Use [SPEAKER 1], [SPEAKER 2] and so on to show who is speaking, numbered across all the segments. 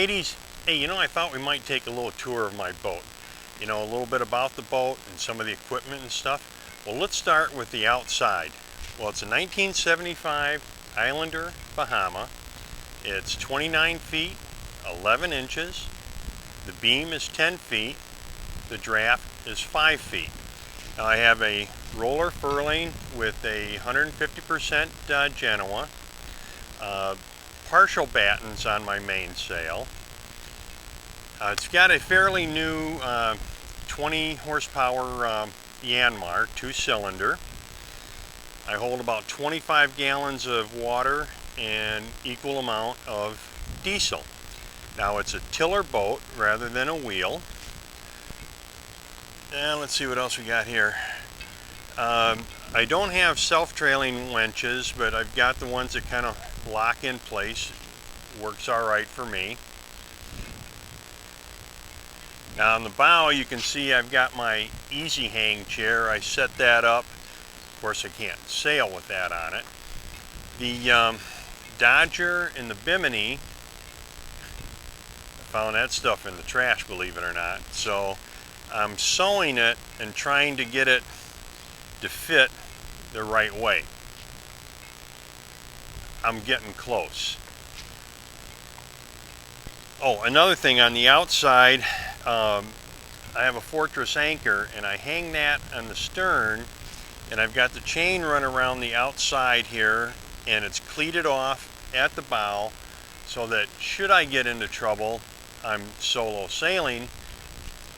[SPEAKER 1] ladies, hey, you know, I thought we might take a little tour of my boat. You know, a little bit about the boat and some of the equipment and stuff. Well, let's start with the outside. Well, it's a 1975 Islander Bahama. It's 29 feet, 11 inches. The beam is 10 feet. The draft is 5 feet. Now I have a roller furling with a 150% Genoa. Partial battens on my mainsail. It's got a fairly new 20 horsepower Yanmar 2-cylinder. I hold about 25 gallons of water and equal amount of diesel. Now it's a tiller boat rather than a wheel. And let's see what else we got here. I don't have self-trailing winches, but I've got the ones that kind of lock in place. Works all right for me. Now on the bow you can see I've got my easy hang chair. I set that up. Of course I can't sail with that on it. The Dodger and the Bimini, I found that stuff in the trash, believe it or not. So I'm sewing it and trying to get it to fit the right way. I'm getting close. Oh, another thing on the outside, I have a Fortress anchor and I hang that on the stern, and I've got the chain run around the outside here, and it's cleated off at the bow so that should I get into trouble, I'm solo sailing,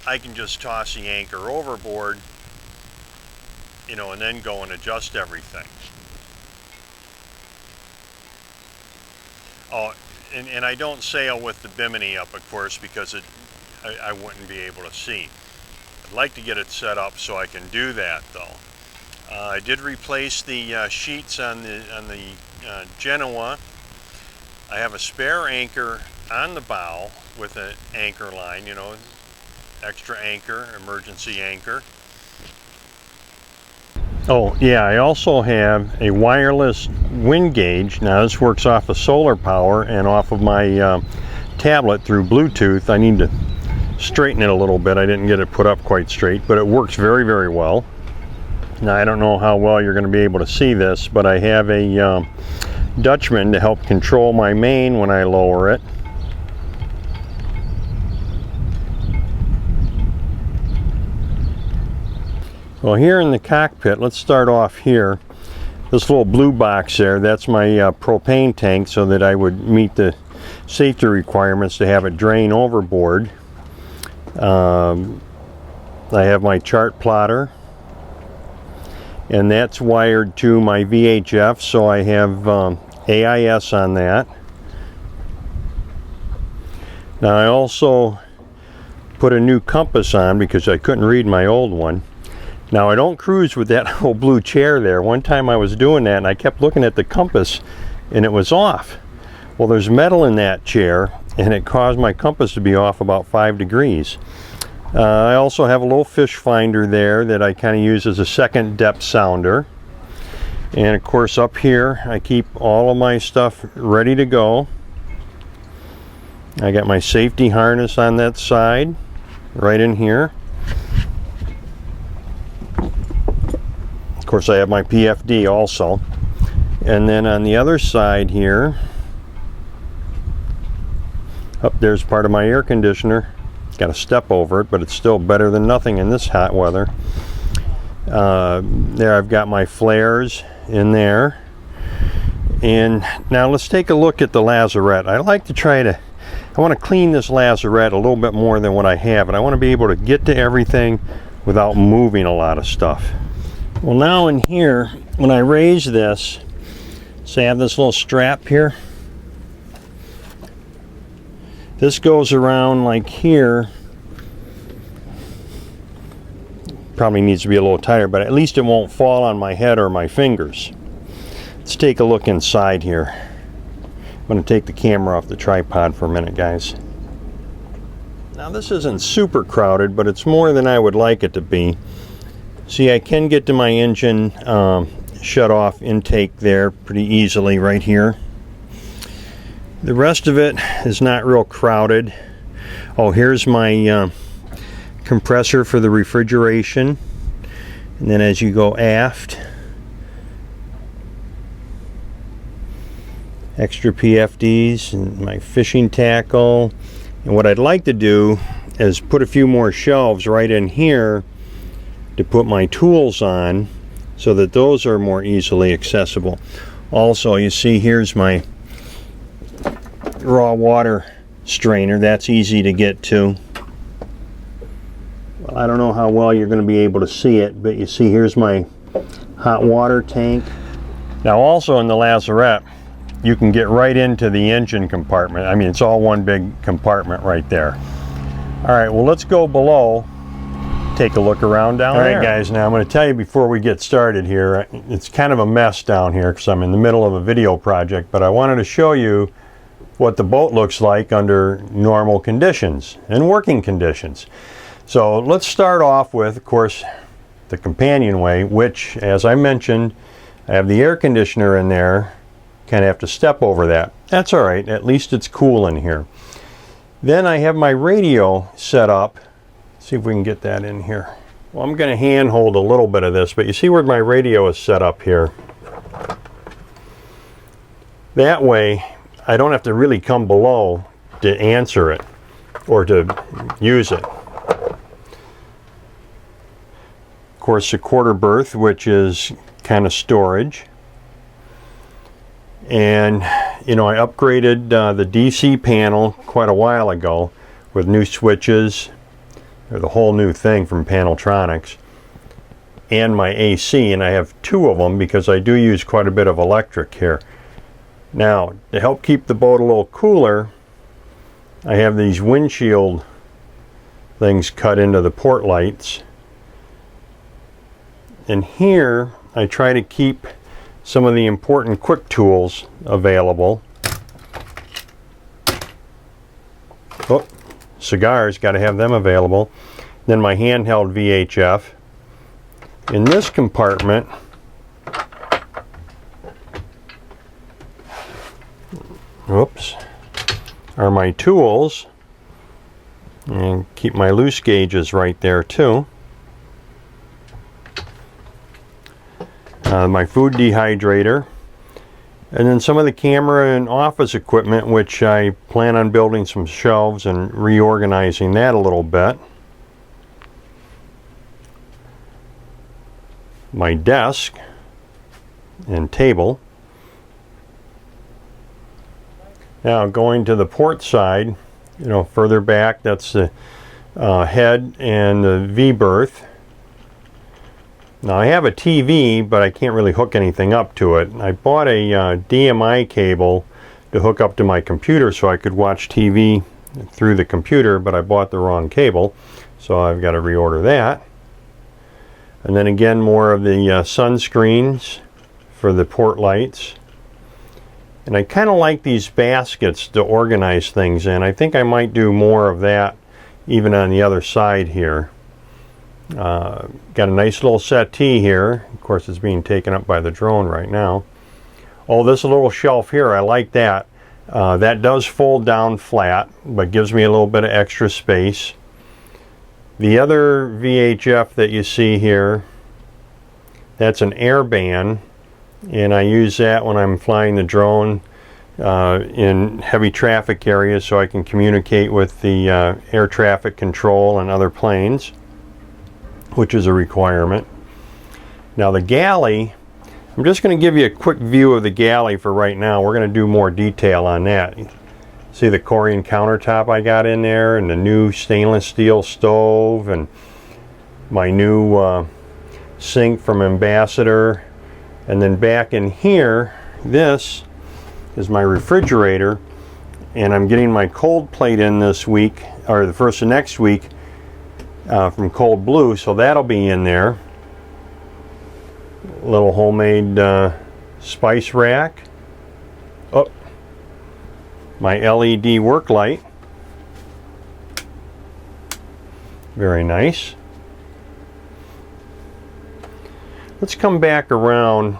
[SPEAKER 1] I can just toss the anchor overboard, you know, and then go and adjust everything. Oh, and I don't sail with the Bimini up, of course, because I wouldn't be able to see. I'd like to get it set up so I can do that, though. I did replace the sheets on the Genoa. I have a spare anchor on the bow with an anchor line, you know, extra anchor, emergency anchor. Oh yeah, I also have a wireless wind gauge. Now this works off of solar power and off of my tablet through Bluetooth. I need to straighten it a little bit. I didn't get it put up quite straight, but it works very, very well. Now I don't know how well you're going to be able to see this, but I have a Dutchman to help control my main when I lower it. Well, here in the cockpit, let's start off here. This little blue box there, that's my propane tank, so that I would meet the safety requirements to have it drain overboard. I have my chart plotter, and that's wired to my VHF, so I have AIS on that. Now I also put a new compass on because I couldn't read my old one. Now I don't cruise with that whole blue chair there. One time I was doing that and I kept looking at the compass and it was off. Well, there's metal in that chair and it caused my compass to be off about 5 degrees. I also have a little fish finder there that I kind of use as a second depth sounder. And of course up here I keep all of my stuff ready to go. I got my safety harness on that side, right in here. Of course I have my PFD also. And then on the other side here, up there's part of my air conditioner. Got to step over it, but it's still better than nothing in this hot weather. There I've got my flares in there. And now let's take a look at the lazarette. I want to clean this lazarette a little bit more than what I have, and I want to be able to get to everything without moving a lot of stuff. Well, now in here, when I raise this, so I have this little strap here. This goes around like here. Probably needs to be a little tighter, but at least it won't fall on my head or my fingers. Let's take a look inside here. I'm going to take the camera off the tripod for a minute, guys. Now this isn't super crowded, but it's more than I would like it to be. See, I can get to my engine shut off intake there pretty easily right here. The rest of it is not real crowded. Oh, here's my compressor for the refrigeration. And then as you go aft, extra PFDs and my fishing tackle. And what I'd like to do is put a few more shelves right in here to put my tools on so that those are more easily accessible. Also, you see here's my raw water strainer. That's easy to get to. Well, I don't know how well you're going to be able to see it, but you see here's my hot water tank. Now also in the lazarette, you can get right into the engine compartment. I mean, it's all one big compartment right there. All right, well, let's go below, take a look around down there. All right, guys, now I'm going to tell you before we get started here, it's kind of a mess down here because I'm in the middle of a video project, but I wanted to show you what the boat looks like under normal conditions and working conditions. So let's start off with, of course, the companionway, which, as I mentioned, I have the air conditioner in there. Kind of have to step over that. That's all right, at least it's cool in here. Then I have my radio set up. Let's see if we can get that in here. Well, I'm going to hand hold a little bit of this, but you see where my radio is set up here. That way, I don't have to really come below to answer it or to use it. Of course, the quarter berth, which is kind of storage. And, you know, I upgraded the DC panel quite a while ago with new switches. They're the whole new thing from Paneltronics. And my AC, and I have two of them because I do use quite a bit of electric here. Now, to help keep the boat a little cooler, I have these windshield things cut into the port lights. And here, I try to keep some of the important quick tools available. Oh, cigars, got to have them available. Then my handheld VHF. In this compartment, are my tools, and keep my loose gauges right there too. My food dehydrator, and then some of the camera and office equipment, which I plan on building some shelves and reorganizing that a little bit. My desk and table. Now going to the port side, you know, further back, that's the head and the V berth. Now I have a TV, but I can't really hook anything up to it. I bought a DMI cable to hook up to my computer so I could watch TV through the computer, but I bought the wrong cable, so I've got to reorder that. And then again, more of the sunscreens for the port lights. And I kind of like these baskets to organize things in. I think I might do more of that even on the other side here. Got a nice little settee here. Of course, it's being taken up by the drone right now. Oh, this little shelf here, I like that. That does fold down flat, but gives me a little bit of extra space. The other VHF that you see here, that's an airband, and I use that when I'm flying the drone in heavy traffic areas so I can communicate with the air traffic control and other planes, which is a requirement. Now the galley, I'm just going to give you a quick view of the galley for right now. We're going to do more detail on that. See the Corian countertop I got in there, and the new stainless steel stove, and my new sink from Ambassador. And then back in here, this is my refrigerator, and I'm getting my cold plate in this week, or the first of next week, from Cold Blue, so that'll be in there. Little homemade spice rack. Oh, my LED work light. Very nice. Let's come back around.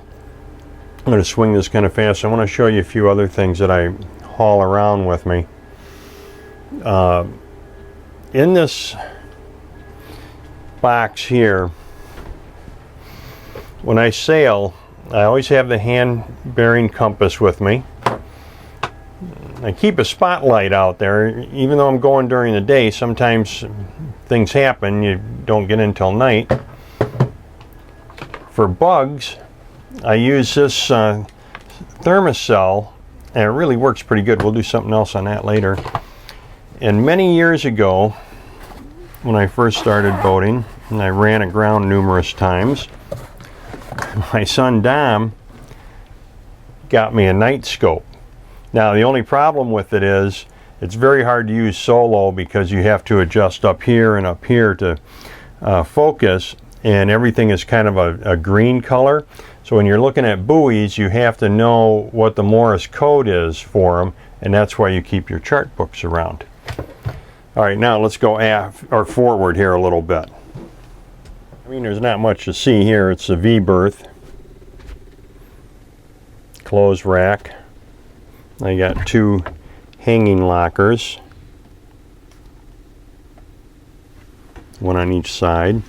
[SPEAKER 1] I'm going to swing this kind of fast. I want to show you a few other things that I haul around with me. In this box here, when I sail, I always have the hand bearing compass with me. I keep a spotlight out there, even though I'm going during the day. Sometimes things happen, you don't get in till night. For bugs, I use this thermocell, and it really works pretty good. We'll do something else on that later. And many years ago, when I first started boating, and I ran aground numerous times, my son Dom got me a night scope. Now the only problem with it is it's very hard to use solo because you have to adjust up here and up here to focus, and everything is kind of a green color. So when you're looking at buoys, you have to know what the Morse code is for them, and that's why you keep your chart books around. All right, now let's go aft or forward here a little bit. I mean, there's not much to see here. It's a V-berth, clothes rack. I got 2 hanging lockers, one on each side.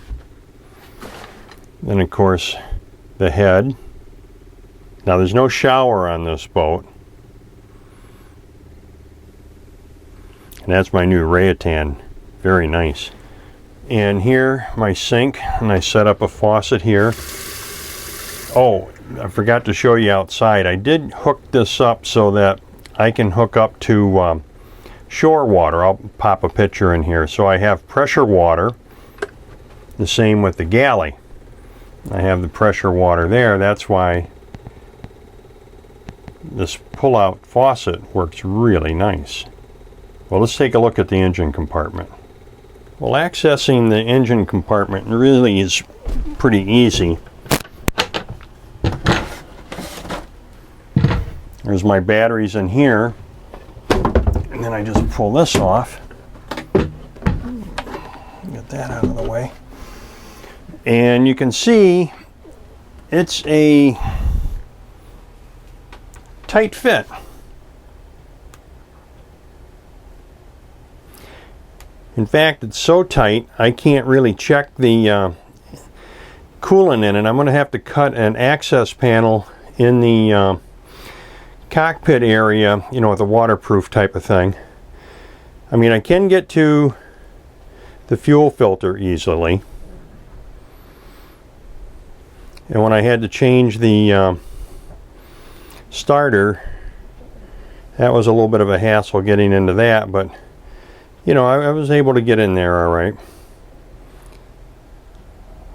[SPEAKER 1] Then of course the head. Now there's no shower on this boat. And that's my new Rayatan. Very nice. And here my sink, and I set up a faucet here. Oh, I forgot to show you outside. I did hook this up so that I can hook up to shore water. I'll pop a picture in here. So I have pressure water, the same with the galley. I have the pressure water there. That's why this pull-out faucet works really nice. Well, let's take a look at the engine compartment. Well, accessing the engine compartment really is pretty easy. There's my batteries in here, and then I just pull this off. Get that out of the way. And you can see it's a tight fit. In fact, it's so tight I can't really check the coolant in it. I'm going to have to cut an access panel in the cockpit area, you know, with a waterproof type of thing. I mean, I can get to the fuel filter easily. And when I had to change the starter, that was a little bit of a hassle getting into that, but you know, I was able to get in there all right.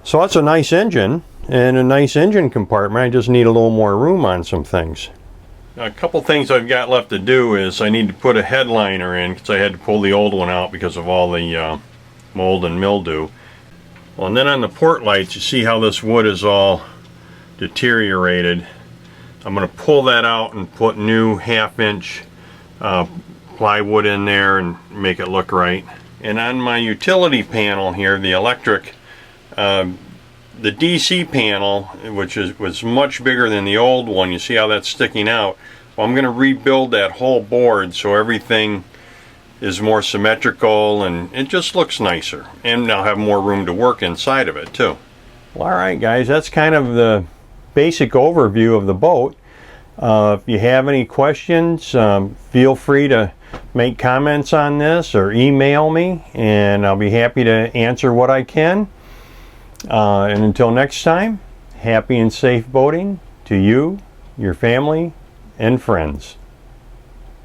[SPEAKER 1] So that's a nice engine and a nice engine compartment. I just need a little more room on some things. Now, a couple things I've got left to do is I need to put a headliner in because I had to pull the old one out because of all the mold and mildew. Well, and then on the port lights, you see how this wood is all deteriorated. I'm going to pull that out and put new 1/2-inch plywood in there and make it look right. And on my utility panel here, the electric, the DC panel, which was much bigger than the old one, you see how that's sticking out? Well, I'm going to rebuild that whole board so everything is more symmetrical and it just looks nicer, and I'll have more room to work inside of it too. Well, alright guys, that's kind of the basic overview of the boat. If you have any questions, feel free to make comments on this or email me, and I'll be happy to answer what I can. And until next time, happy and safe boating to you, your family, and friends.